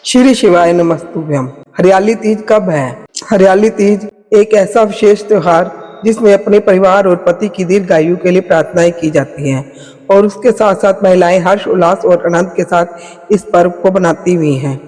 श्री शिवाय नमस्तुभ्यम। हरियाली तीज कब है? हरियाली तीज एक ऐसा विशेष त्योहार जिसमें अपने परिवार और पति की दीर्घायु के लिए प्रार्थनाएं की जाती हैं और उसके साथ साथ महिलाएं हर्ष उल्लास और आनंद के साथ इस पर्व को मनाती हुई हैं।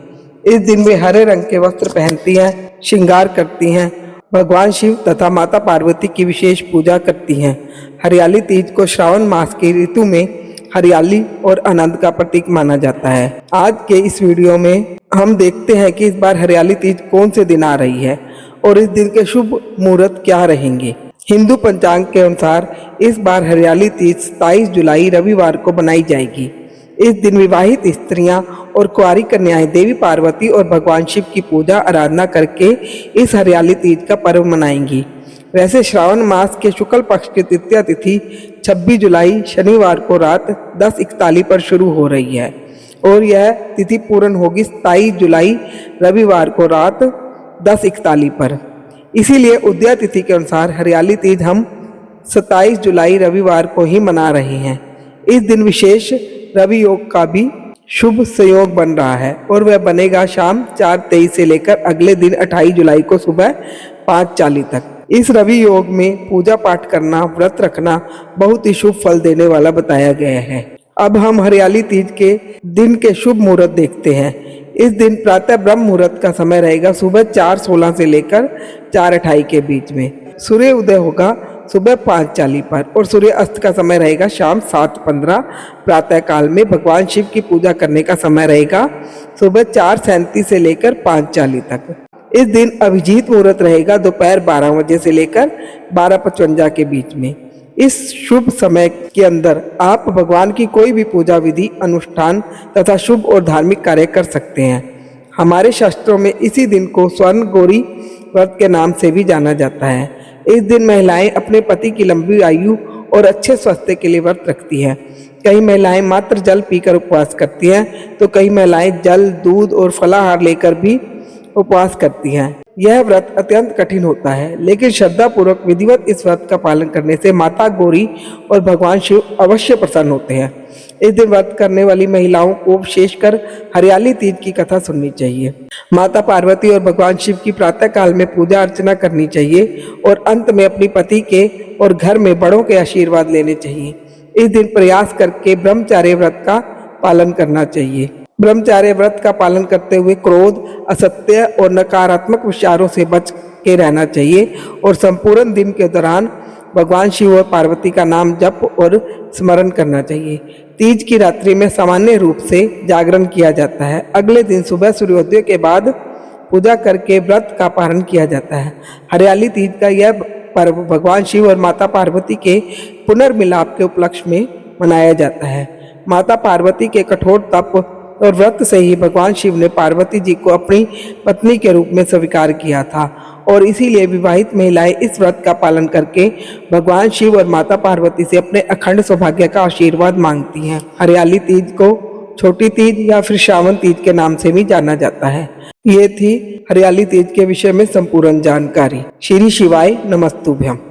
इस दिन वे हरे रंग के वस्त्र पहनती हैं, श्रृंगार करती हैं, भगवान शिव तथा माता पार्वती की विशेष पूजा करती हैं। हरियाली तीज को श्रावण मास की ऋतु में हरियाली और आनंद का प्रतीक माना जाता है। आज के इस वीडियो में हम देखते हैं कि इस बार हरियाली तीज कौन से दिन आ रही है और इस दिन के शुभ मुहूर्त क्या रहेंगे। हिंदू पंचांग के अनुसार इस बार हरियाली तीज 27 जुलाई रविवार को मनाई जाएगी। इस दिन विवाहित स्त्रियां और कुंवारी कन्याएं देवी पार्वती और भगवान शिव की पूजा आराधना करके इस हरियाली तीज का पर्व मनाएंगी। वैसे श्रावण मास के शुक्ल पक्ष की तृतीया तिथि 26 जुलाई शनिवार को रात 10:41 पर शुरू हो रही है और यह तिथि पूर्ण होगी 27 जुलाई रविवार को रात 10:41 पर। इसीलिए उदया तिथि के अनुसार हरियाली तीज हम 27 जुलाई रविवार को ही मना रहे हैं। इस दिन विशेष रवि योग का भी शुभ संयोग बन रहा है और वह बनेगा शाम 4:23 से लेकर अगले दिन 28 जुलाई को सुबह 5:40 तक। इस रवि योग में पूजा पाठ करना, व्रत रखना बहुत ही शुभ फल देने वाला बताया गया है। अब हम हरियाली तीज के दिन के शुभ मुहूर्त देखते हैं। इस दिन प्रातः ब्रह्म मुहूर्त का समय रहेगा सुबह 4:16 से लेकर 4:28 के बीच में। सूर्य उदय होगा सुबह 5:40 पर और सूर्य अस्त का समय रहेगा शाम 7:15। प्रातः काल में भगवान शिव की पूजा करने का समय रहेगा सुबह 4:37 से लेकर 5:40 तक। इस दिन अभिजीत मुहूर्त रहेगा दोपहर 12 बजे से लेकर 12:55 के बीच में। इस शुभ समय के अंदर आप भगवान की कोई भी पूजा विधि, अनुष्ठान तथा शुभ और धार्मिक कार्य कर सकते हैं। हमारे शास्त्रों में इसी दिन को स्वर्ण गौरी व्रत के नाम से भी जाना जाता है। इस दिन महिलाएं अपने पति की लंबी आयु और अच्छे स्वास्थ्य के लिए व्रत रखती हैं। कई महिलाएं मात्र जल पीकर उपवास करती हैं तो कई महिलाएं जल, दूध और फलाहार लेकर भी उपवास करती हैं। यह व्रत अत्यंत कठिन होता है, लेकिन श्रद्धा पूर्वक विधिवत इस व्रत का पालन करने से माता गौरी और भगवान शिव अवश्य प्रसन्न होते हैं। इस दिन व्रत करने वाली महिलाओं को विशेषकर हरियाली तीज की कथा सुननी चाहिए। माता पार्वती और भगवान शिव की प्रातः काल में पूजा अर्चना करनी चाहिए और अंत में अपने पति के और घर में बड़ों के आशीर्वाद लेने चाहिए। इस दिन प्रयास करके ब्रह्मचर्य व्रत का पालन करना चाहिए। ब्रह्मचर्य व्रत का पालन करते हुए क्रोध, असत्य और नकारात्मक विचारों से बच के रहना चाहिए और संपूर्ण दिन के दौरान भगवान शिव और पार्वती का नाम जप और स्मरण करना चाहिए। तीज की रात्रि में सामान्य रूप से जागरण किया जाता है। अगले दिन सुबह सूर्योदय के बाद पूजा करके व्रत का पारण किया जाता है। हरियाली तीज का यह पर्व भगवान शिव और माता पार्वती के पुनर्मिलाप के उपलक्ष्य में मनाया जाता है। माता पार्वती के कठोर तप और व्रत से ही भगवान शिव ने पार्वती जी को अपनी पत्नी के रूप में स्वीकार किया था और इसीलिए विवाहित महिलाएं इस व्रत का पालन करके भगवान शिव और माता पार्वती से अपने अखंड सौभाग्य का आशीर्वाद मांगती हैं। हरियाली तीज को छोटी तीज या फिर श्रावण तीज के नाम से भी जाना जाता है। ये थी हरियाली तीज के विषय में संपूर्ण जानकारी। श्री शिवाय नमस्तुभ्यम।